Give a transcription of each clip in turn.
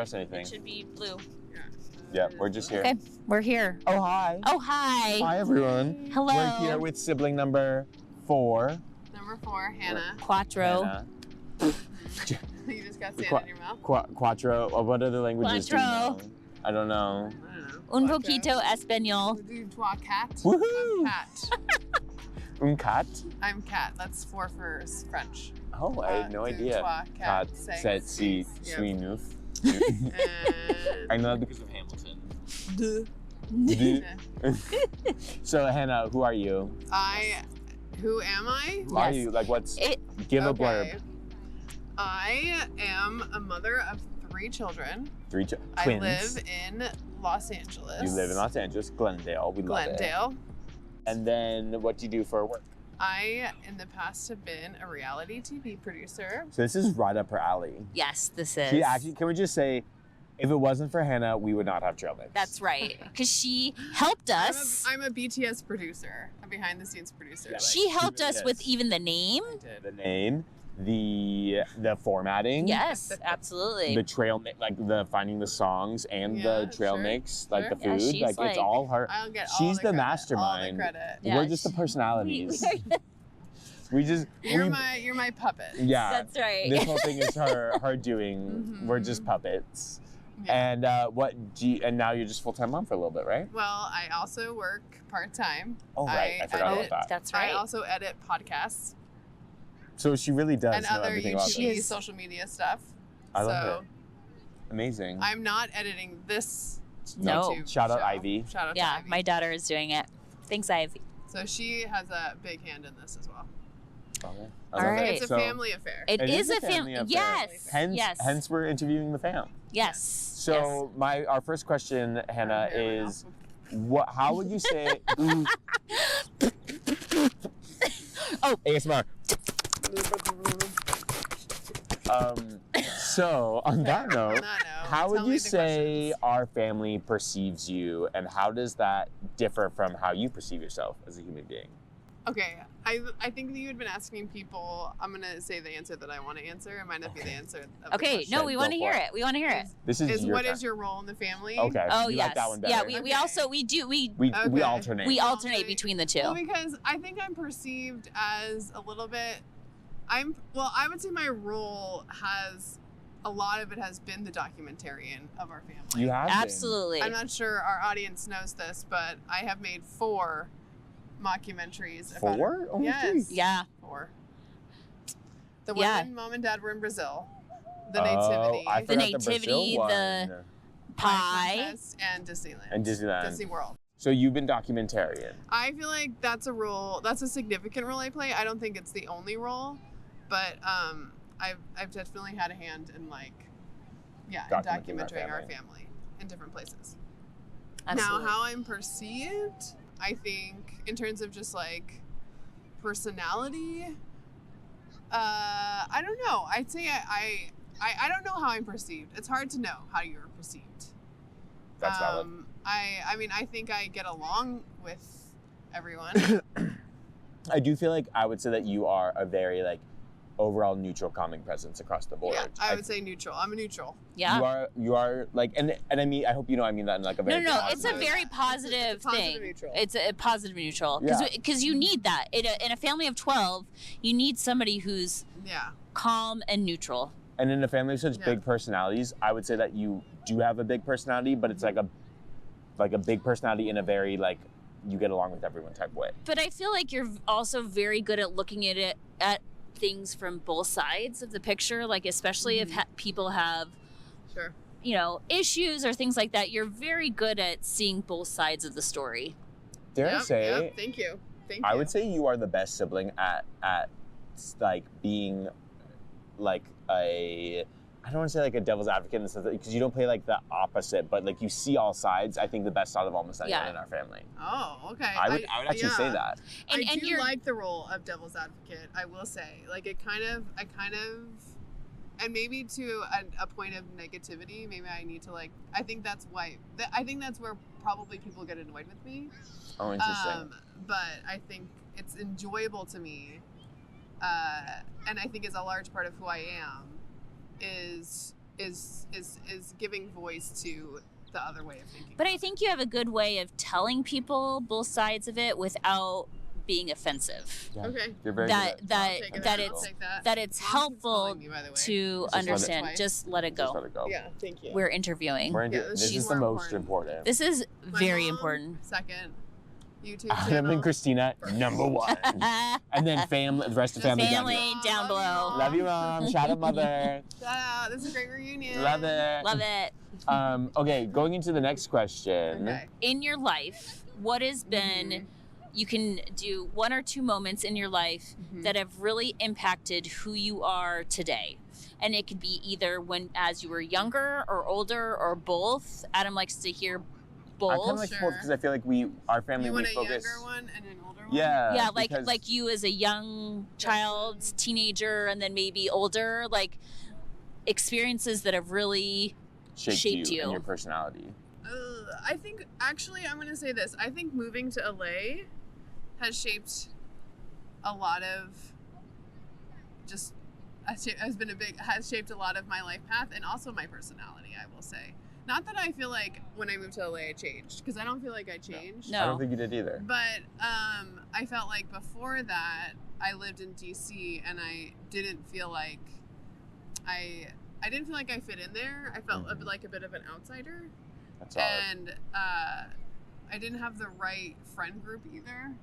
press anything. It should be blue. Yeah, we're just here. Okay, we're here. Oh, hi. Oh, hi. Hi, everyone. Hello. We're here with sibling number 4. Number 4, Hannah. Quattro. Hannah. You just got sand in your mouth? Quattro. What other languages do you know? I don't know. I don't know. Un Quattro. poquito español. Du trois cat. Woohoo! I'm cat. Cat? I'm cat. That's 4 for French. Oh, I had no Du idea. trois cat. Set, si, Yep. suis, neuf. And I know that because of Hamilton. de. So, Hannah, who are you? Who am I? Who are Yes. you? Like, what's... It, Give a Okay. blurb. I am a mother of 3 children. 3 twins. I live in Los Angeles. You live in Los Angeles, Glendale. We love it. Glendale. And then what do you do for work? I, in the past, have been a reality TV producer. So this is right up her alley. yes, this is. She actually, can we just say, if it wasn't for Hannah, we would not have trail mix. That's right. Because she helped us. I'm a BTS producer, a behind-the-scenes producer. Yeah. She helped really us with is. even the name. I did. The name, the formatting. Yes, absolutely. The trail mix, like the finding the songs and Yeah, the trail sure, mix, like sure. the Yeah, food. she's Like like- it's all her. I'll get all She's the the credit, mastermind. All the credit. Yeah, We're just the we- personalities. we- We just You're my puppet. yeah. That's right. This whole thing is her doing. Mhm. We're just puppets. Yeah. And what do you, and now you're just full-time mom for a little bit, right? Well, I also work part-time. Oh right, I forgot edit- about that. That's I right. also edit podcasts So she really does and know other everything about YouTube this. social media stuff. I love so it. Amazing. I'm not editing this No. YouTube Shout out show. Ivy. Shout out to Yeah, Ivy. my daughter is doing it. Thanks, Ivy. So she has a big hand in this as well. Okay. I All love it. right. It's a So, family affair. It is a family family. affair. Yes. Hence, yes. hence we're interviewing the fam. Yes. So our first question, Hannah, Okay, is what? How would you say? Oh. ASMR. So on that note, On that note, how would tell you me the say questions. our family perceives you, and how does that differ from how you perceive yourself as a human being? Okay, I think that you had been asking people. I'm gonna say the answer that I want to answer. It might not be the answer. Of the Okay. question. No, we Go want to for hear it. it. We want to hear it. This is Is your what time. is your role in the family? Okay. Oh you yes. like that one better. Yeah. We Okay. also we do we we Okay. alternate. we alternate Okay. between the two. Well, because I think I'm perceived as a little bit. I would say my role has a lot of it has been the documentarian of our family. You have been. Absolutely. I'm not sure our audience knows this, but I have made 4 mockumentaries. about 4? Only Yes. 3? Yeah. 4. The Yeah. one when mom and dad were in Brazil. The Oh, nativity. I The forgot nativity, Brazil the- one. Pie. Contest, and Disneyland. And Disneyland. Disney World. So you've been documentarian. I feel like that's a role. That's a significant role I play. I don't think it's the only role, but I've definitely had a hand in in documenting our family in different places. Absolutely. Now, how I'm perceived, I think in terms of just personality, I don't know. I'd say I don't know how I'm perceived. It's hard to know how you're perceived. That's valid. I mean, I think I get along with everyone. I do feel like I would say that you are a very overall neutral, calming presence across the board. Yeah, I would say neutral. I'm a neutral. Yeah. You are and I mean, I hope you know I mean that in a No, very no, it's a positive- very positive It's a positive thing. neutral. It's a positive neutral Yeah. because you need that in a family of 12. You need somebody who's Yeah. calm and neutral. And in a family with such Yeah. big personalities, I would say that you do have a big personality, but it's like a big personality in a very you get along with everyone type way. But I feel like you're also very good at looking at things from both sides of the picture. Like especially if people have Sure. issues or things like that. You're very good at seeing both sides of the story. Dare I Yep, say, yep. Thank you. Thank you. I would say you are the best sibling at being I don't want to say a devil's advocate in the sense that because you don't play the opposite, but you see all sides. I think the best out of almost anyone Yeah. in our family. Oh, okay. I would actually say yeah. that. And I do you're like the role of devil's advocate. I will say, I kind of, and maybe to a point of negativity. Maybe I need to I think that's why. I think that's where probably people get annoyed with me. Oh, interesting. But I think it's enjoyable to me, and I think is a large part of who I am. Is is giving voice to the other way of thinking. But I think you have a good way of telling people both sides of it without being offensive. Yeah. Okay. You're very That good at that I'll take it. that I'll it's take that. that it's Mom's helpful calling me, by the way. to let it understand. twice. Just let it Just let go. it go. Yeah, thank you. We're interviewing. We're Yeah, this this is is the more most important. This is My very mom, important. Second, YouTube Adam channel. and Christina, number one. And then family, the rest of family. Family down down below. here. Love you, Mom. Shout out, Mother. This is a great reunion. Love it. Love it. Okay, going into the next question. Okay. In your life, what has been, Mhm. you can do 1 or 2 moments in your life Mhm. that have really impacted who you are today. And it could be either when as you were younger or older or both. Adam likes to hear I both. kind of like Sure. both because I feel like our family, You we want a focus. younger one and an older one? Yeah. yeah, because- like you as a young child, teenager, and then maybe older, like experiences that have really shaped you you. and your personality. I think, actually, I'm going to say this. I think moving to LA has shaped a lot of has shaped a lot of my life path and also my personality, I will say. Not that I feel like when I moved to LA I changed, because I don't feel like I changed. No. I don't think you did either. But I felt like before that I lived in DC and I didn't feel like I didn't feel like I fit in there. I felt Mhm. like a bit of an outsider. That's all. And I didn't have the right friend group either.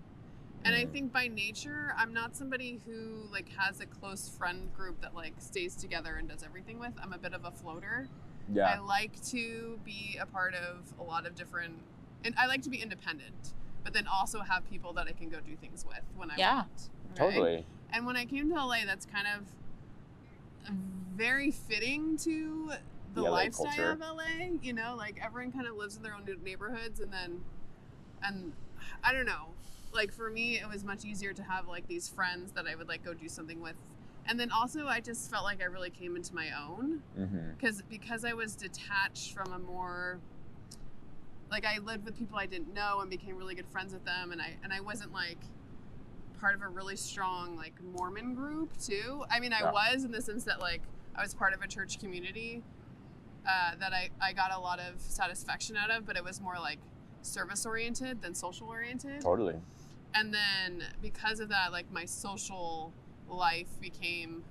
And I Mhm. think by nature, I'm not somebody who like has a close friend group that like stays together and does everything with. I'm a bit of a floater. I Yeah. like to be a part of a lot of different, and I like to be independent, but then also have people that I can go do things with when I Yeah. want. right? Totally. And when I came to LA, that's kind of very fitting to the LA lifestyle culture. of LA. You know, like everyone kind of lives in their own neighborhoods, and I don't know. Like for me, it was much easier to have like these friends that I would like go do something with, and then also I just felt like I really came into my own Mm-hmm. because I was detached from a more like I lived with people I didn't know and became really good friends with them, and I wasn't like part of a really strong like Mormon group too. I mean, I Yeah. was in the sense that like I was part of a church community that I got a lot of satisfaction out of, but it was more like service oriented than social oriented. Totally. And then because of that, like my social life became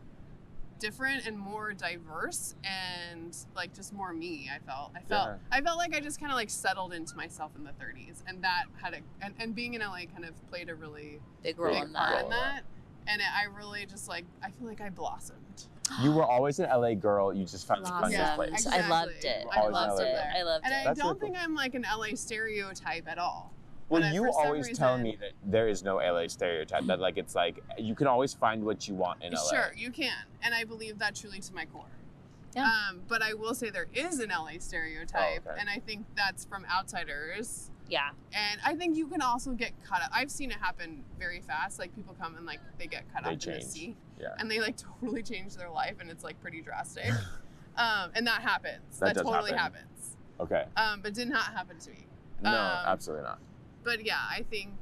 different and more diverse and like just more me. I felt like I just kind of like settled into myself in the 30s, and that had and being in LA kind of played a really big role big in part that. in that. And I really just like I feel like I blossomed. You were always an LA girl. You just found Blossomed. this place. Exactly. I loved it. I I always loved loved it. that. I loved And it. I That's don't really think I'm like an LA stereotype at all. Well, But you for some always tell reason- me that there is no LA stereotype. That like it's like you can always find what you want in LA. Sure, you can, and I believe that truly to my core. Yeah. But I will say there is an LA stereotype, Oh, okay. and I think that's from outsiders. Yeah. And I think you can also get cut up. I've seen it happen very fast. Like people come and like they get cut They up in change. the sea, Yeah. and they like totally change their life, and it's like pretty drastic. And that happens. That That, does totally happen. happens. Okay. But did not happen to me. No, Um, absolutely not. But yeah, I think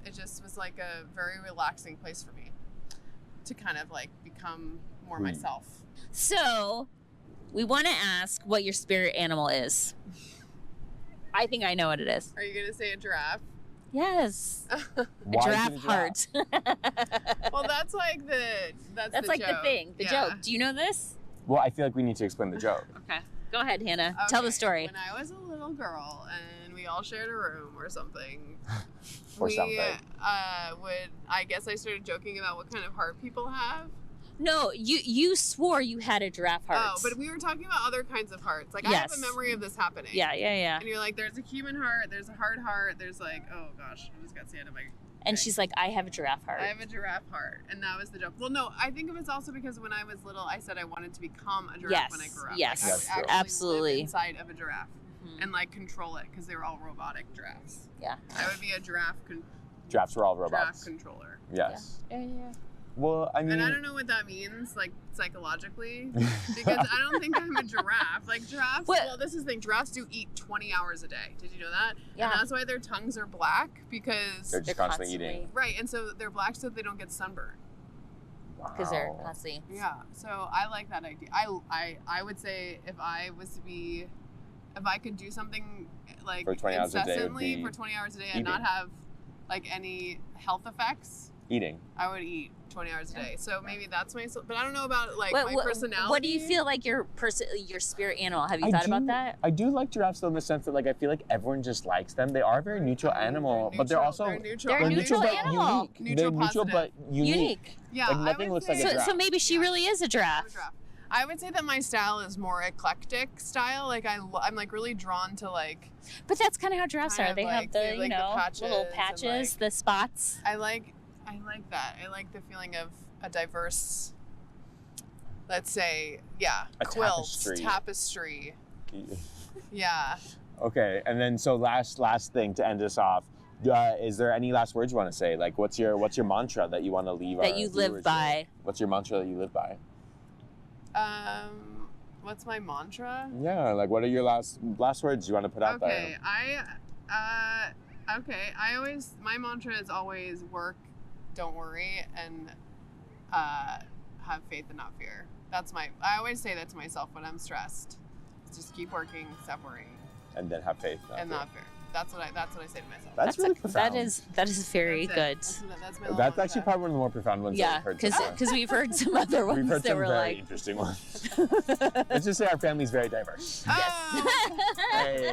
it just was like a very relaxing place for me to kind of like become more Hmm. myself. So, we want to ask what your spirit animal is. I think I know what it is. Are you gonna say a giraffe? Yes. Why is it Giraffe a giraffe? heart. Well, that's like That's the like the joke. thing, the Yeah. joke. Do you know this? Well, I feel like we need to explain the joke. Okay. Go ahead, Hannah. Tell the Okay, story. When I was a little girl and we all shared a room or something, Or we something. I guess I started joking about what kind of heart people have. No, you swore you had a giraffe heart. Oh, but we were talking about other kinds of hearts. Like I have Yes. a memory of this happening. yeah. And you're like, there's a human heart, there's a hard heart, there's like, oh gosh, I just got sand in my. And she's like, I have a giraffe heart. I have a giraffe heart, and that was the joke. Well, no, I think it was also because when I was little, I said I wanted to become a giraffe Yes, when I grew up. yes, like, I That's would true. actually Absolutely. live inside of a giraffe Mhm. and like control it because they were all robotic giraffes. Yeah. I would be a giraffe Giraffes were all giraffe robots. controller. Yes. Yeah. Well, I mean, And I don't know what that means, like psychologically, because I don't think I'm a giraffe. Like giraffes, What? well, this is the thing. Giraffes do eat 20 hours a day. Did you know that? Yeah. And that's why their tongues are black because they're just constantly eating. right, and so they're black so they don't get sunburned. because they're Wow. constantly. Yeah, so I like that idea. I would say if I could do something like For 20 hours a day would incessantly be for 20 hours a day eating. and not have like any health effects, Eating. I would eat 20 hours a day. So maybe that's my, but I don't know about like What, my what, personality. what do you feel like your spirit animal? Have you thought about that? I do like giraffes though in the sense that like I feel like everyone just likes them. They are a very neutral animal, but they're also they're neutral. They're a neutral but animal. unique. Neutral They're neutral but unique. Unique. Yeah, Like I nothing would looks like a say- giraffe. So maybe she Yeah. really is a giraffe. I would say that my style is more eclectic style. Like I'm like really drawn to like But that's kind of how giraffes Kind are. of They like have the, the- like the little patches patches, and, like- the spots. I like that. I like the feeling of a diverse, let's say, A quilt, tapestry. Yeah. Okay, and then so last thing to end us off. Is there any last words you want to say? Like, what's your mantra that you want to leave? That our you live viewers by. with? What's your mantra that you live by? What's my mantra? Yeah, like what are your last words you want to put out Okay, there? my mantra is always work, don't worry, and have faith and not fear. I always say that to myself when I'm stressed. Just keep working, stop worrying, And then have faith. and not fear. That's what I say to myself. That's really profound. that is very That's good. it. That's my little That's mantra. actually probably one of the more profound ones Yeah, I've heard so far. because we've heard some other ones We've heard that some were very like, interesting ones. Let's just say our family's very diverse. Ah! Hey,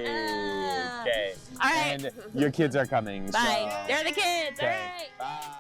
okay. All right. And your kids are coming. Bye. So. They're the kids. All Okay. right. Bye.